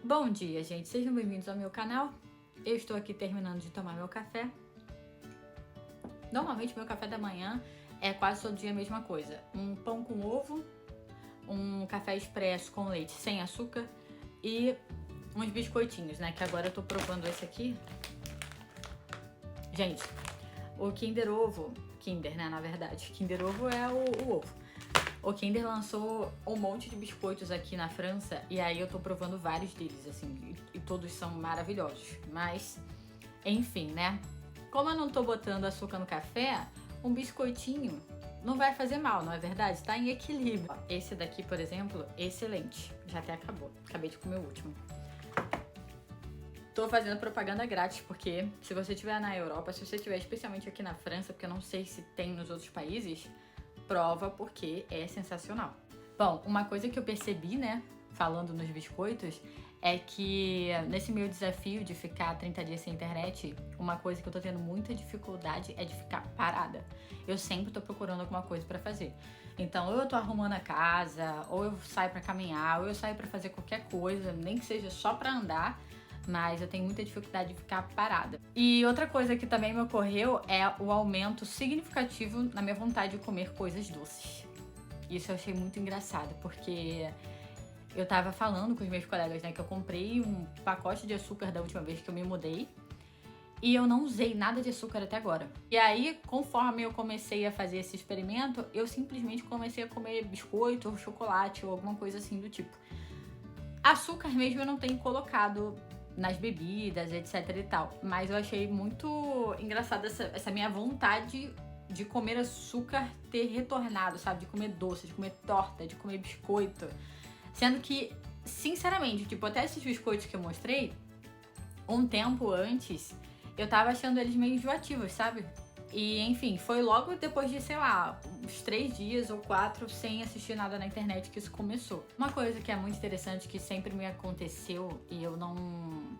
Bom dia, gente. Sejam bem-vindos ao meu canal. Eu estou aqui terminando de tomar meu café. Normalmente, meu café da manhã é quase todo dia a mesma coisa. Um pão com ovo, um café expresso com leite sem açúcar e uns biscoitinhos, né? Que agora eu tô provando esse aqui. Gente, o Kinder Ovo... Kinder, né? Na verdade. Kinder Ovo é o ovo. O Kinder lançou um monte de biscoitos aqui na França e aí eu tô provando vários deles, assim, e todos são maravilhosos. Mas, enfim, né? Como eu não tô botando açúcar no café, um biscoitinho não vai fazer mal, não é verdade? Tá em equilíbrio. Esse daqui, por exemplo, excelente. Já até acabou. Acabei de comer o último. Tô fazendo propaganda grátis, porque se você estiver na Europa, se você estiver especialmente aqui na França, porque eu não sei se tem nos outros países, prova porque é sensacional. Bom, uma coisa que eu percebi, né, falando nos biscoitos, é que nesse meu desafio de ficar 30 dias sem internet, uma coisa que eu tô tendo muita dificuldade é de ficar parada. Eu sempre tô procurando alguma coisa pra fazer. Então, ou eu tô arrumando a casa, ou eu saio pra caminhar, ou eu saio pra fazer qualquer coisa, nem que seja só pra andar, mas eu tenho muita dificuldade de ficar parada. E outra coisa que também me ocorreu é o aumento significativo na minha vontade de comer coisas doces. Isso eu achei muito engraçado, porque eu tava falando com os meus colegas, né, que eu comprei um pacote de açúcar da última vez que eu me mudei e eu não usei nada de açúcar até agora. E aí, conforme eu comecei a fazer esse experimento, eu simplesmente comecei a comer biscoito ou chocolate ou alguma coisa assim do tipo. Açúcar mesmo eu não tenho colocado nas bebidas, etc e tal. Mas eu achei muito engraçada essa minha vontade de comer açúcar ter retornado, sabe? De comer doce, de comer torta, de comer biscoito. Sendo que, sinceramente, tipo, até esses biscoitos que eu mostrei, um tempo antes, eu tava achando eles meio enjoativos, sabe? E, enfim, foi logo depois de, sei lá, uns 3 dias ou 4 sem assistir nada na internet que isso começou. Uma coisa que é muito interessante, que sempre me aconteceu e eu não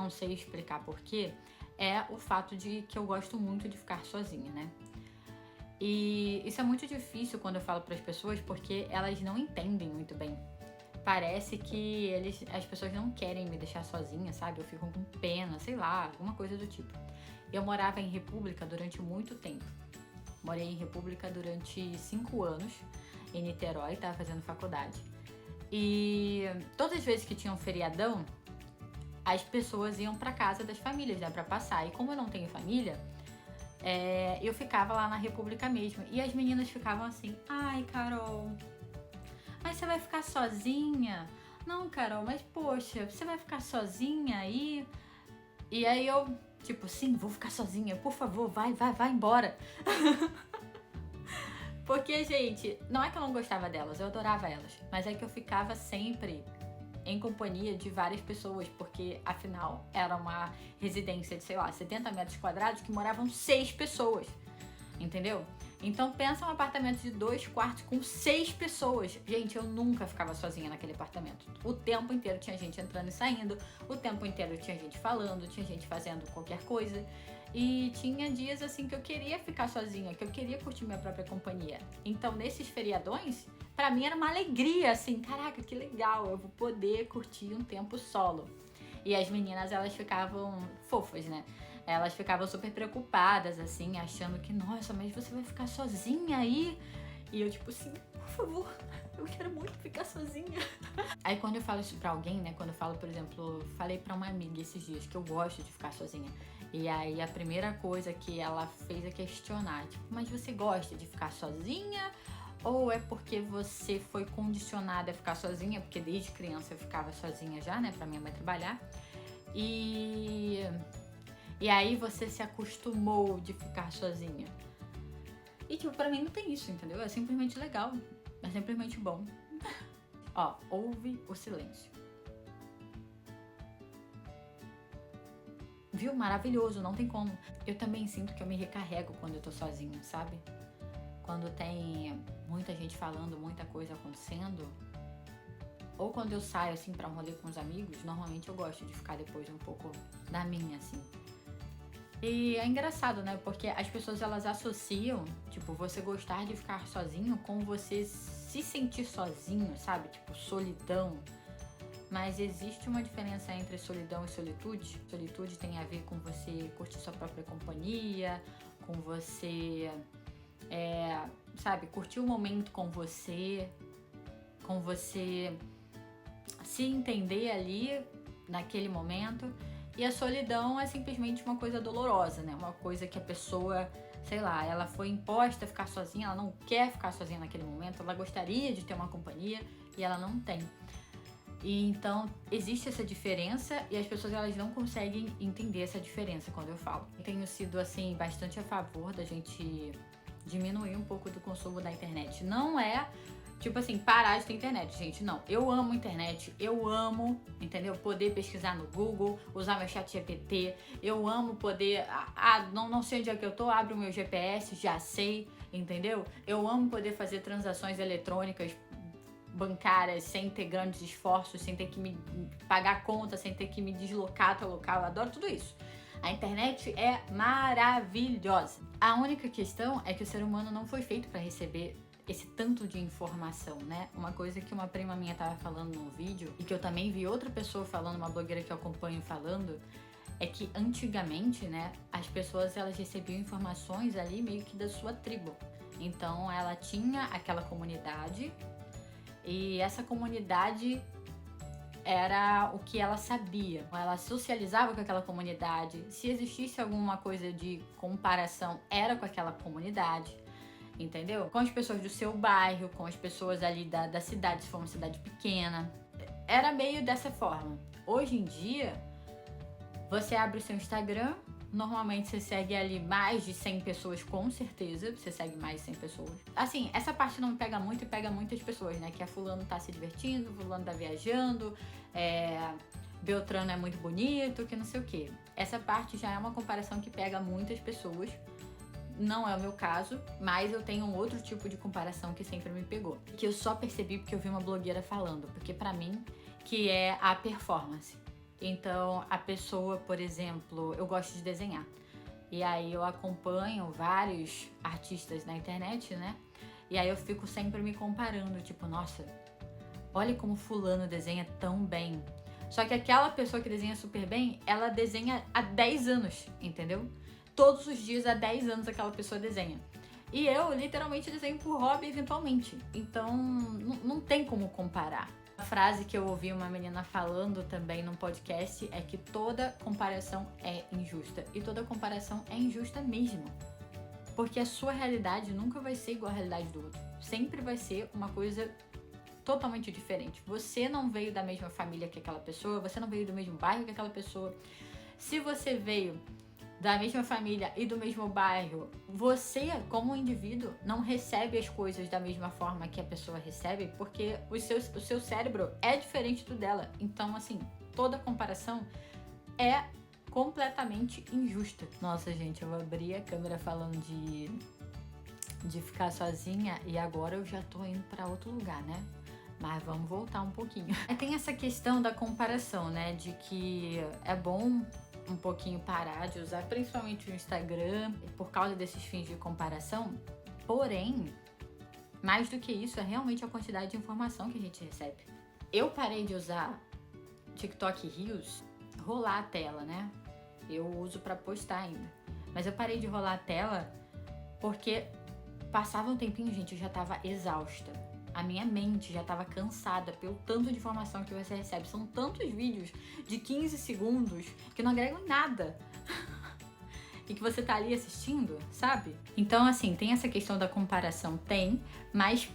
sei explicar porquê, é o fato de que eu gosto muito de ficar sozinha, né? E isso é muito difícil quando eu falo para as pessoas, porque elas não entendem muito bem. Parece que as pessoas não querem me deixar sozinha, sabe? Eu fico com pena, sei lá, alguma coisa do tipo. Eu morava em República durante muito tempo. Morei em República durante 5 anos, em Niterói, tava fazendo faculdade. E todas as vezes que tinha um feriadão, as pessoas iam pra casa das famílias, né, pra passar. E como eu não tenho família, eu ficava lá na República mesmo. E as meninas ficavam assim, ai, Carol, mas você vai ficar sozinha? Não, Carol, mas poxa, você vai ficar sozinha aí? E aí eu, tipo, sim, vou ficar sozinha, por favor, vai embora. Porque, gente, não é que eu não gostava delas, eu adorava elas, mas é que eu ficava sempre em companhia de várias pessoas, porque afinal era uma residência de, sei lá, 70 metros quadrados que moravam 6 pessoas, entendeu? Então pensa um apartamento de 2 quartos com 6 pessoas. Gente, eu nunca ficava sozinha naquele apartamento. O tempo inteiro tinha gente entrando e saindo, o tempo inteiro tinha gente falando, tinha gente fazendo qualquer coisa. E tinha dias assim que eu queria ficar sozinha, que eu queria curtir minha própria companhia. Então nesses feriadões, pra mim era uma alegria, assim, caraca, que legal, eu vou poder curtir um tempo solo. E as meninas, elas ficavam fofas, né? Elas ficavam super preocupadas, assim, achando que, nossa, mas você vai ficar sozinha aí? E eu, tipo assim, por favor, eu quero muito ficar sozinha. Aí quando eu falo isso pra alguém, né, quando eu falo, por exemplo, falei pra uma amiga esses dias que eu gosto de ficar sozinha. E aí a primeira coisa que ela fez é questionar, tipo, mas você gosta de ficar sozinha? Ou é porque você foi condicionada a ficar sozinha? Porque desde criança eu ficava sozinha já, né, pra minha mãe trabalhar. E aí você se acostumou de ficar sozinha. E tipo, pra mim não tem isso, entendeu? É simplesmente legal. É simplesmente bom. Ó, ouve o silêncio. Viu? Maravilhoso, não tem como. Eu também sinto que eu me recarrego quando eu tô sozinha, sabe? Quando tem muita gente falando, muita coisa acontecendo. Ou quando eu saio, assim, pra um rolê com os amigos, normalmente eu gosto de ficar depois um pouco da minha, assim. E é engraçado, né? Porque as pessoas, elas associam, tipo, você gostar de ficar sozinho com você se sentir sozinho, sabe? Tipo, solidão. mas existe uma diferença entre solidão e solitude. Solitude tem a ver com você curtir sua própria companhia, com você, sabe, curtir o momento com você se entender ali naquele momento. E a solidão é simplesmente uma coisa dolorosa, né? Uma coisa que a pessoa, sei lá, ela foi imposta a ficar sozinha, ela não quer ficar sozinha naquele momento, ela gostaria de ter uma companhia e ela não tem. E então existe essa diferença e as pessoas elas não conseguem entender essa diferença quando eu falo. Eu tenho sido assim bastante a favor da gente diminuir um pouco do consumo da internet. Não é tipo assim, parar de ter internet, gente, não. Eu amo internet, eu amo, entendeu? Poder pesquisar no Google, usar meu chat GPT, eu amo poder, não sei onde é que eu tô, abro o meu GPS, já sei, entendeu? Eu amo poder fazer transações eletrônicas, bancárias, sem ter grandes esforços, sem ter que me pagar conta, sem ter que me deslocar até o local, eu adoro tudo isso. A internet é maravilhosa. A única questão é que o ser humano não foi feito para receber esse tanto de informação, né? Uma coisa que uma prima minha tava falando num vídeo e que eu também vi outra pessoa falando, uma blogueira que eu acompanho falando, é que antigamente, né, as pessoas elas recebiam informações ali meio que da sua tribo. Então ela tinha aquela comunidade e essa comunidade era o que ela sabia. Ela socializava com aquela comunidade. Se existisse alguma coisa de comparação, era com aquela comunidade. Entendeu? Com as pessoas do seu bairro, com as pessoas ali da cidade, se for uma cidade pequena. Era meio dessa forma. Hoje em dia, você abre o seu Instagram, normalmente você segue ali mais de 100 pessoas, com certeza. Você segue mais de 100 pessoas. Assim, essa parte não me pega muito e pega muitas pessoas, né? Que a fulano tá se divertindo, fulano tá viajando, Beltrano é muito bonito, que não sei o quê. Essa parte já é uma comparação que pega muitas pessoas. Não é o meu caso, mas eu tenho um outro tipo de comparação que sempre me pegou. Que eu só percebi porque eu vi uma blogueira falando. Porque pra mim, que é a performance. Então, a pessoa, por exemplo, eu gosto de desenhar. E aí eu acompanho vários artistas na internet, né? E aí eu fico sempre me comparando. Tipo, nossa, olha como fulano desenha tão bem. Só que aquela pessoa que desenha super bem, ela desenha há 10 anos, entendeu? Todos os dias, há 10 anos, aquela pessoa desenha. E eu, literalmente, desenho por hobby, eventualmente. Então, não tem como comparar. A frase que eu ouvi uma menina falando também num podcast é que toda comparação é injusta. E toda comparação é injusta mesmo. Porque a sua realidade nunca vai ser igual à realidade do outro. Sempre vai ser uma coisa totalmente diferente. Você não veio da mesma família que aquela pessoa, você não veio do mesmo bairro que aquela pessoa. Se você veio da mesma família e do mesmo bairro, você, como indivíduo, não recebe as coisas da mesma forma que a pessoa recebe, porque o seu cérebro é diferente do dela. Então, assim, toda comparação é completamente injusta. Nossa, gente, eu abri a câmera falando de ficar sozinha e agora eu já tô indo pra outro lugar, né? Mas vamos voltar um pouquinho. Tem essa questão da comparação, né? De que é bom um pouquinho parar de usar, principalmente o Instagram, por causa desses fins de comparação. Porém, mais do que isso, é realmente a quantidade de informação que a gente recebe. Eu parei de usar TikTok Reels, rolar a tela, né? Eu uso pra postar ainda. Mas eu parei de rolar a tela porque passava um tempinho, gente, eu já tava exausta. A minha mente já estava cansada pelo tanto de informação que você recebe. São tantos vídeos de 15 segundos que não agregam em nada. E que você tá ali assistindo, sabe? Então, assim, tem essa questão da comparação, mas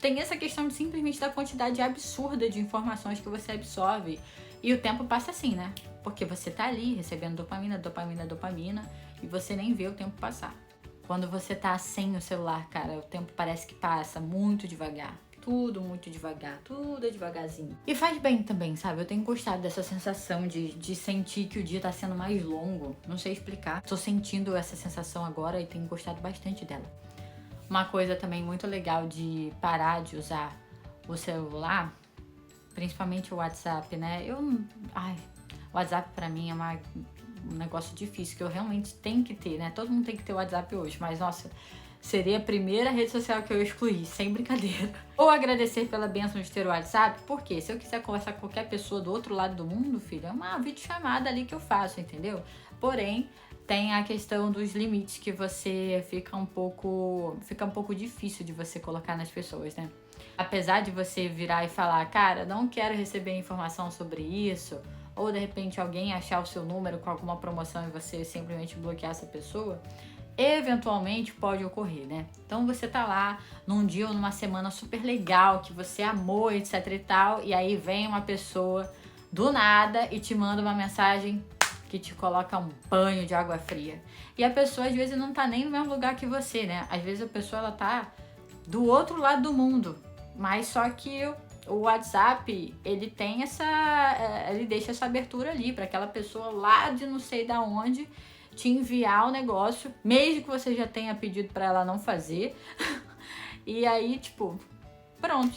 tem essa questão de simplesmente da quantidade absurda de informações que você absorve. E o tempo passa assim, né? Porque você tá ali recebendo dopamina, e você nem vê o tempo passar. Quando você tá sem o celular, cara, o tempo parece que passa muito devagar. Tudo muito devagar, tudo é devagarzinho. E faz bem também, sabe? Eu tenho gostado dessa sensação de sentir que o dia tá sendo mais longo. Não sei explicar. Tô sentindo essa sensação agora e tenho gostado bastante dela. Uma coisa também muito legal de parar de usar o celular, principalmente o WhatsApp, né? O WhatsApp pra mim é um negócio difícil, que eu realmente tenho que ter, né? Todo mundo tem que ter o WhatsApp hoje, mas nossa, seria a primeira rede social que eu excluí, sem brincadeira. Ou agradecer pela bênção de ter o WhatsApp, porque se eu quiser conversar com qualquer pessoa do outro lado do mundo, filho, é uma videochamada ali que eu faço, entendeu? Porém, tem a questão dos limites que você fica um pouco difícil de você colocar nas pessoas, né? Apesar de você virar e falar, cara, não quero receber informação sobre isso, ou de repente alguém achar o seu número com alguma promoção e você simplesmente bloquear essa pessoa, eventualmente pode ocorrer, né? Então você tá lá num dia ou numa semana super legal, que você amou, etc e tal, e aí vem uma pessoa do nada e te manda uma mensagem que te coloca um banho de água fria. E a pessoa às vezes não tá nem no mesmo lugar que você, né? Às vezes a pessoa ela tá do outro lado do mundo, mas só que o WhatsApp, ele tem ele deixa essa abertura ali para aquela pessoa lá de não sei da onde te enviar o negócio, mesmo que você já tenha pedido para ela não fazer. E aí, tipo, pronto,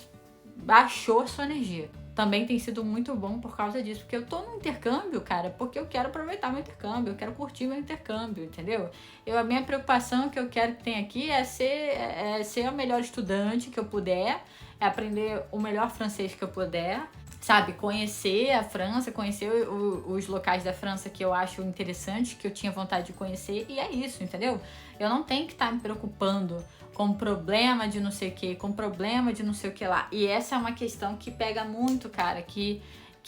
baixou a sua energia. Também tem sido muito bom por causa disso, porque eu tô no intercâmbio, cara, porque eu quero aproveitar meu intercâmbio, eu quero curtir meu intercâmbio, entendeu? A minha preocupação que eu quero que tenha aqui é ser a melhor estudante que eu puder, é aprender o melhor francês que eu puder, sabe? Conhecer a França, conhecer os locais da França que eu acho interessantes, que eu tinha vontade de conhecer, e é isso, entendeu? Eu não tenho que estar me preocupando com problema de não sei o que, com problema de não sei o que lá. E essa é uma questão que pega muito, cara, que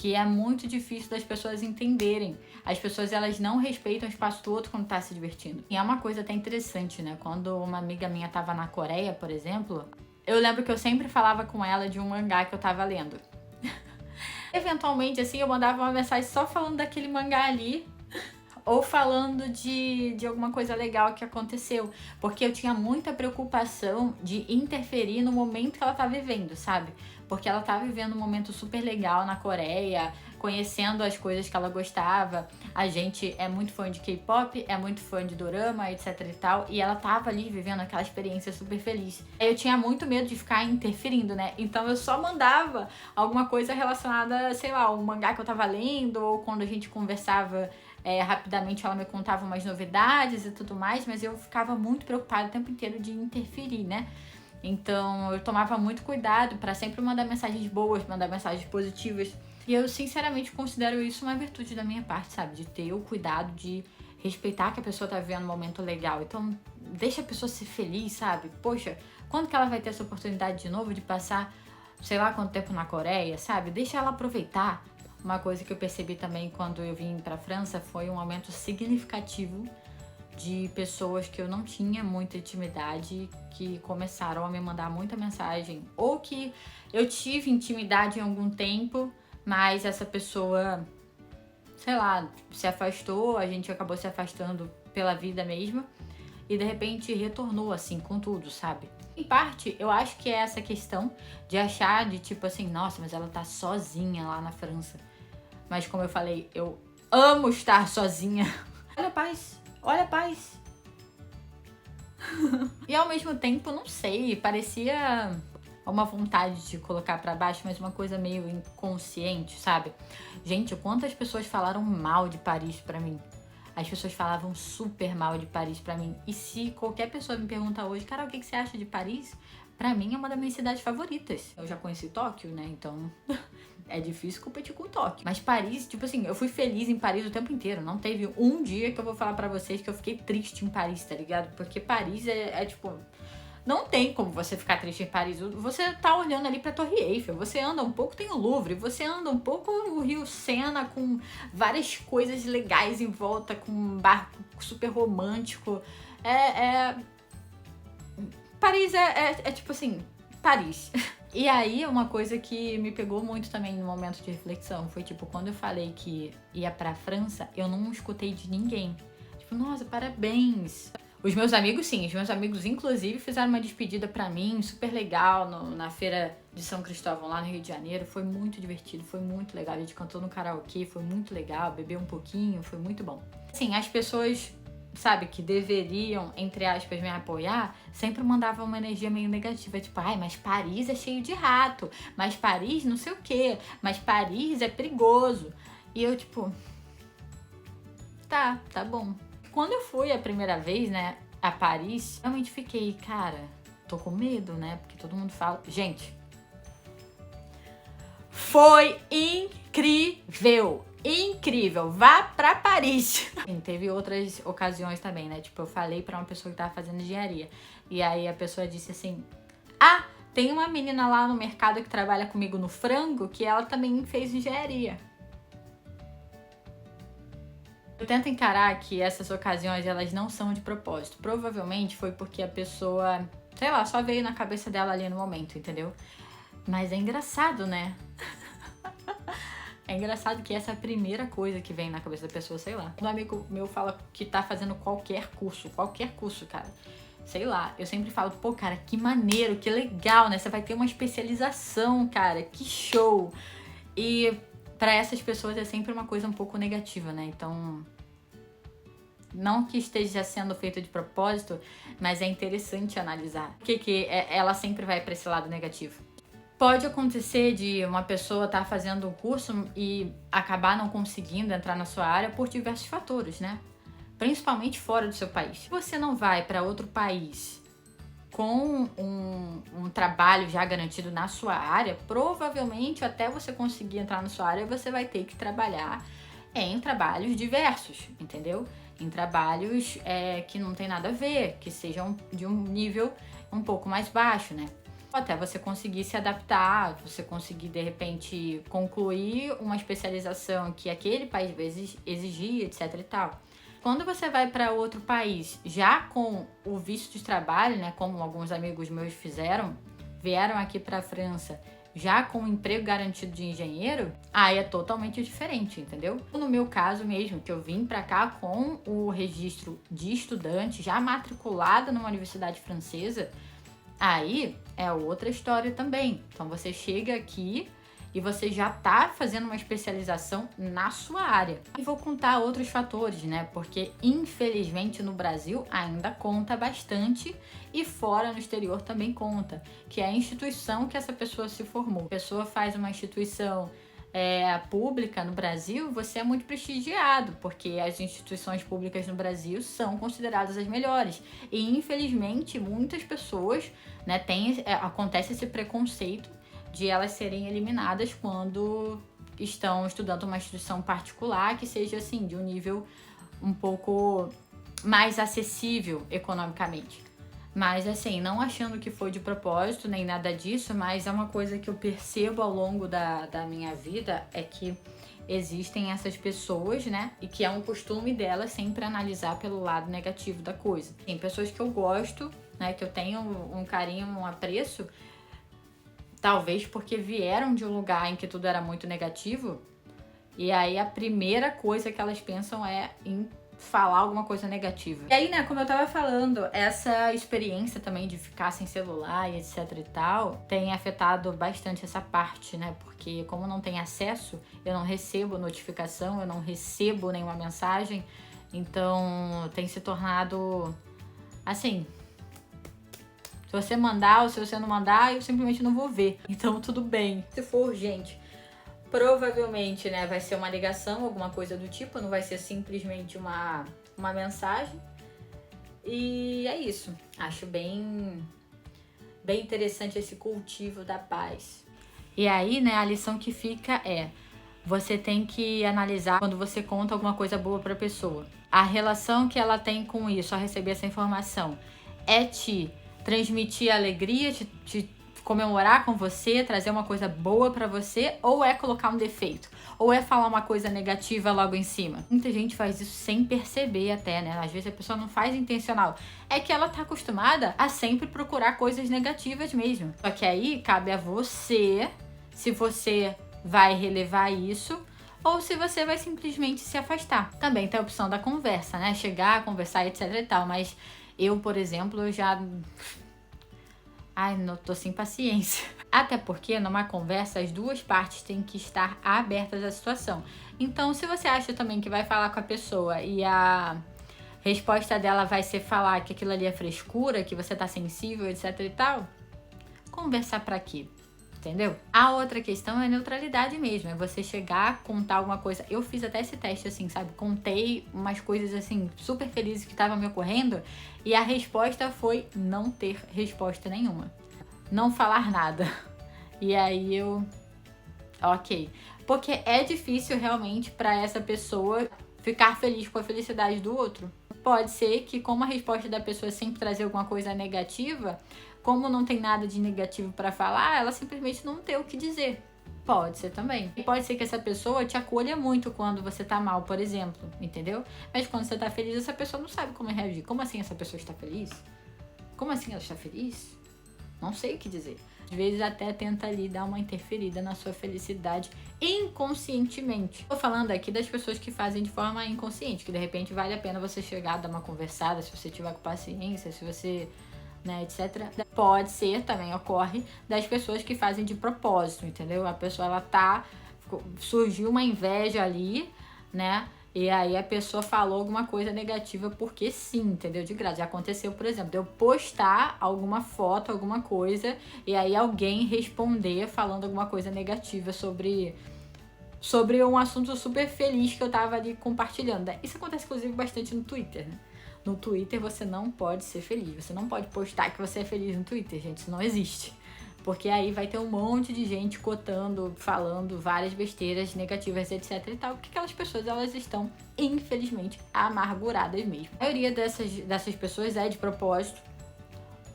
é muito difícil das pessoas entenderem. As pessoas, elas não respeitam o espaço do outro quando tá se divertindo. E é uma coisa até interessante, né? Quando uma amiga minha tava na Coreia, por exemplo, eu lembro que eu sempre falava com ela de um mangá que eu tava lendo. Eventualmente, assim, eu mandava uma mensagem só falando daquele mangá ali, ou falando de alguma coisa legal que aconteceu, porque eu tinha muita preocupação de interferir no momento que ela tá vivendo, sabe? Porque ela tá vivendo um momento super legal na Coreia, conhecendo as coisas que ela gostava. A gente é muito fã de K-pop, é muito fã de dorama, etc e tal, e ela tava ali vivendo aquela experiência super feliz. Eu tinha muito medo de ficar interferindo, né? Então eu só mandava alguma coisa relacionada, sei lá, um mangá que eu tava lendo, ou quando a gente conversava rapidamente ela me contava umas novidades e tudo mais, mas eu ficava muito preocupada o tempo inteiro de interferir, né? Então eu tomava muito cuidado para sempre mandar mensagens boas, mandar mensagens positivas. E eu sinceramente considero isso uma virtude da minha parte, sabe? De ter o cuidado de respeitar que a pessoa tá vivendo um momento legal. Então deixa a pessoa ser feliz, sabe? Poxa, quando que ela vai ter essa oportunidade de novo de passar, sei lá quanto tempo na Coreia, sabe? Deixa ela aproveitar. Uma coisa que eu percebi também quando eu vim pra França foi um aumento significativo de pessoas que eu não tinha muita intimidade, que começaram a me mandar muita mensagem, ou que eu tive intimidade em algum tempo, mas essa pessoa, sei lá, se afastou, a gente acabou se afastando pela vida mesmo, e de repente retornou assim com tudo, sabe? Em parte, eu acho que é essa questão de achar de tipo assim, nossa, mas ela tá sozinha lá na França. Mas como eu falei, eu amo estar sozinha. Olha a paz, olha a paz. E ao mesmo tempo, não sei, parecia uma vontade de colocar pra baixo, mas uma coisa meio inconsciente, sabe? Gente, quantas pessoas falaram mal de Paris pra mim? As pessoas falavam super mal de Paris pra mim. E se qualquer pessoa me perguntar hoje, cara, o que você acha de Paris? Pra mim é uma das minhas cidades favoritas. Eu já conheci Tóquio, né? Então é difícil competir com Tóquio. Mas Paris, tipo assim, eu fui feliz em Paris o tempo inteiro. Não teve um dia que eu vou falar pra vocês que eu fiquei triste em Paris, tá ligado? Porque Paris é tipo... Não tem como você ficar triste em Paris. Você tá olhando ali pra Torre Eiffel, você anda um pouco, tem o Louvre, você anda um pouco o Rio Sena com várias coisas legais em volta, com um barco super romântico. Paris é tipo assim, Paris. E aí, uma coisa que me pegou muito também no momento de reflexão foi tipo, quando eu falei que ia pra França, eu não escutei de ninguém. Tipo, nossa, parabéns. Os meus amigos, sim, os meus amigos, inclusive, fizeram uma despedida pra mim, super legal, na feira de São Cristóvão, lá no Rio de Janeiro. Foi muito divertido, foi muito legal. A gente cantou no karaokê, foi muito legal, bebeu um pouquinho, foi muito bom. Assim, as pessoas, sabe, que deveriam, entre aspas, me apoiar, sempre mandavam uma energia meio negativa, tipo, ai, mas Paris é cheio de rato, mas Paris não sei o quê, mas Paris é perigoso. E eu, tipo, tá bom. Quando eu fui a primeira vez, né, a Paris, realmente fiquei, cara, tô com medo, né? Porque todo mundo fala... Gente, foi incrível! Incrível! Vá pra Paris! Teve outras ocasiões também, né? Tipo, eu falei pra uma pessoa que tava fazendo engenharia. E aí a pessoa disse assim... Ah, tem uma menina lá no mercado que trabalha comigo no frango que ela também fez engenharia. Eu tento encarar que essas ocasiões, elas não são de propósito. Provavelmente foi porque a pessoa, sei lá, só veio na cabeça dela ali no momento, entendeu? Mas é engraçado, né? É engraçado que essa é a primeira coisa que vem na cabeça da pessoa, sei lá. Um amigo meu fala que tá fazendo qualquer curso, cara. Sei lá, eu sempre falo, pô, cara, que maneiro, que legal, né? Você vai ter uma especialização, cara, que show. E pra essas pessoas é sempre uma coisa um pouco negativa, né? Então, não que esteja sendo feito de propósito, mas é interessante analisar. Por que ela sempre vai pra esse lado negativo? Pode acontecer de uma pessoa estar fazendo um curso e acabar não conseguindo entrar na sua área por diversos fatores, né? Principalmente fora do seu país. Se você não vai para outro país com um trabalho já garantido na sua área, provavelmente até você conseguir entrar na sua área, você vai ter que trabalhar em trabalhos diversos, entendeu? Em trabalhos que não tem nada a ver, que sejam de um nível um pouco mais baixo, né? Até você conseguir se adaptar, você conseguir, de repente, concluir uma especialização que aquele país exigia, etc e tal. Quando você vai para outro país já com o visto de trabalho, né, como alguns amigos meus fizeram, vieram aqui para a França já com um emprego garantido de engenheiro, aí é totalmente diferente, entendeu? No meu caso mesmo, que eu vim para cá com o registro de estudante já matriculada numa universidade francesa, aí é outra história também. Então você chega aqui e você já tá fazendo uma especialização na sua área. E vou contar outros fatores, né? Porque infelizmente no Brasil ainda conta bastante e fora no exterior também conta, que é a instituição que essa pessoa se formou. A pessoa faz uma instituição pública no Brasil, você é muito prestigiado, porque as instituições públicas no Brasil são consideradas as melhores. E infelizmente muitas pessoas, né, acontece esse preconceito de elas serem eliminadas quando estão estudando uma instituição particular que seja assim, de um nível um pouco mais acessível economicamente. Mas assim, não achando que foi de propósito nem nada disso, mas é uma coisa que eu percebo ao longo da minha vida, é que existem essas pessoas, né? E que é um costume delas sempre analisar pelo lado negativo da coisa. Tem pessoas que eu gosto, né? Que eu tenho um carinho, um apreço, talvez porque vieram de um lugar em que tudo era muito negativo, e aí a primeira coisa que elas pensam é em falar alguma coisa negativa. E aí, né, como eu tava falando, essa experiência também de ficar sem celular e etc e tal, tem afetado bastante essa parte, né? Porque como não tem acesso, eu não recebo notificação, eu não recebo nenhuma mensagem, então tem se tornado assim... Se você mandar ou se você não mandar, eu simplesmente não vou ver. Então, tudo bem. Se for urgente, provavelmente, né, vai ser uma ligação, alguma coisa do tipo. Não vai ser simplesmente uma mensagem. E é isso. Acho bem interessante esse cultivo da paz. E aí, né, a lição que fica é... Você tem que analisar quando você conta alguma coisa boa pra pessoa. A relação que ela tem com isso, ao receber essa informação, é te transmitir alegria, te comemorar com você, trazer uma coisa boa pra você, ou é colocar um defeito, ou é falar uma coisa negativa logo em cima. Muita gente faz isso sem perceber até, né? Às vezes a pessoa não faz intencional. É que ela tá acostumada a sempre procurar coisas negativas mesmo. Só que aí cabe a você, se você vai relevar isso, ou se você vai simplesmente se afastar. Também tem a opção da conversa, né? Chegar, conversar, etc e tal, mas... Eu, por exemplo, eu já... Ai, não tô sem paciência. Até porque numa conversa as duas partes têm que estar abertas à situação. Então, se você acha também que vai falar com a pessoa e a resposta dela vai ser falar que aquilo ali é frescura, que você tá sensível, etc e tal, conversar pra quê? entendeu? A outra questão é a neutralidade mesmo, é você chegar, contar alguma coisa. Eu fiz até esse teste assim, sabe? Contei umas coisas assim, super felizes que estavam me ocorrendo e a resposta foi não ter resposta nenhuma. Não falar nada. E aí ok. Porque é difícil realmente pra essa pessoa ficar feliz com a felicidade do outro. Pode ser que, como a resposta da pessoa sempre trazer alguma coisa negativa, como não tem nada de negativo pra falar, ela simplesmente não tem o que dizer. Pode ser também. E pode ser que essa pessoa te acolha muito quando você tá mal, por exemplo, entendeu? Mas quando você tá feliz, essa pessoa não sabe como reagir. Como assim essa pessoa está feliz? Como assim ela está feliz? Não sei o que dizer. Às vezes até tenta ali dar uma interferida na sua felicidade inconscientemente. Tô falando aqui das pessoas que fazem de forma inconsciente, que de repente vale a pena você chegar, dar uma conversada, se você tiver com paciência, se você, né, etc. Pode ser, também ocorre, das pessoas que fazem de propósito, entendeu? A pessoa, surgiu uma inveja ali, né? E aí a pessoa falou alguma coisa negativa porque sim, entendeu? De graça. Já aconteceu, por exemplo, de eu postar alguma foto, alguma coisa, e aí alguém responder falando alguma coisa negativa sobre um assunto super feliz que eu tava ali compartilhando. Isso acontece, inclusive, bastante no Twitter, né? No Twitter você não pode ser feliz. Você não pode postar que você é feliz no Twitter, gente. Isso não existe. Porque aí vai ter um monte de gente cotando, falando várias besteiras negativas, etc e tal. Porque aquelas pessoas, elas estão, infelizmente, amarguradas mesmo. A maioria dessas pessoas é de propósito.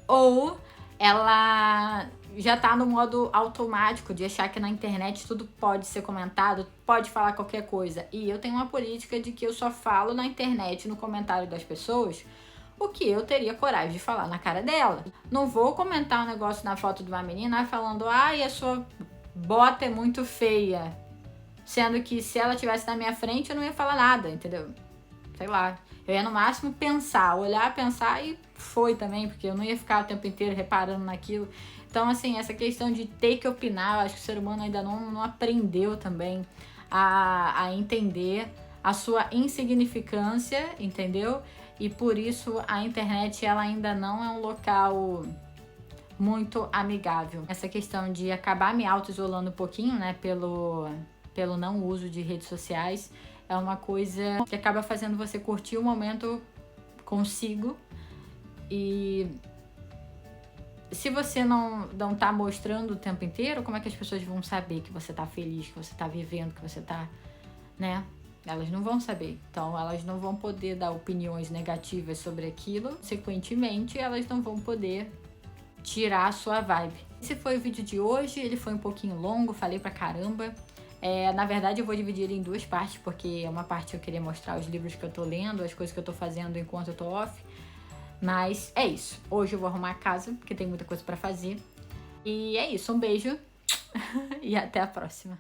Ou ela já tá no modo automático de achar que na internet tudo pode ser comentado, pode falar qualquer coisa. E eu tenho uma política de que eu só falo na internet, no comentário das pessoas, o que eu teria coragem de falar na cara dela. Não vou comentar um negócio na foto de uma menina falando, ai, a sua bota é muito feia. Sendo que se ela estivesse na minha frente, eu não ia falar nada, entendeu? Sei lá. Eu ia no máximo pensar, olhar, pensar e foi também, porque eu não ia ficar o tempo inteiro reparando naquilo. Então, assim, essa questão de ter que opinar, eu acho que o ser humano ainda não aprendeu também a entender a sua insignificância, entendeu? E por isso a internet ela ainda não é um local muito amigável. Essa questão de acabar me auto-isolando um pouquinho, né, pelo não uso de redes sociais, é uma coisa que acaba fazendo você curtir o momento consigo. E se você não tá mostrando o tempo inteiro, como é que as pessoas vão saber que você tá feliz, que você tá vivendo, que você tá, né? Elas não vão saber. Então, elas não vão poder dar opiniões negativas sobre aquilo. Consequentemente, elas não vão poder tirar a sua vibe. Esse foi o vídeo de hoje. Ele foi um pouquinho longo, falei pra caramba. Na verdade, eu vou dividir ele em duas partes, porque uma parte eu queria mostrar os livros que eu tô lendo, as coisas que eu tô fazendo enquanto eu tô off. Mas é isso. Hoje eu vou arrumar a casa, porque tem muita coisa pra fazer. E é isso. Um beijo e até a próxima.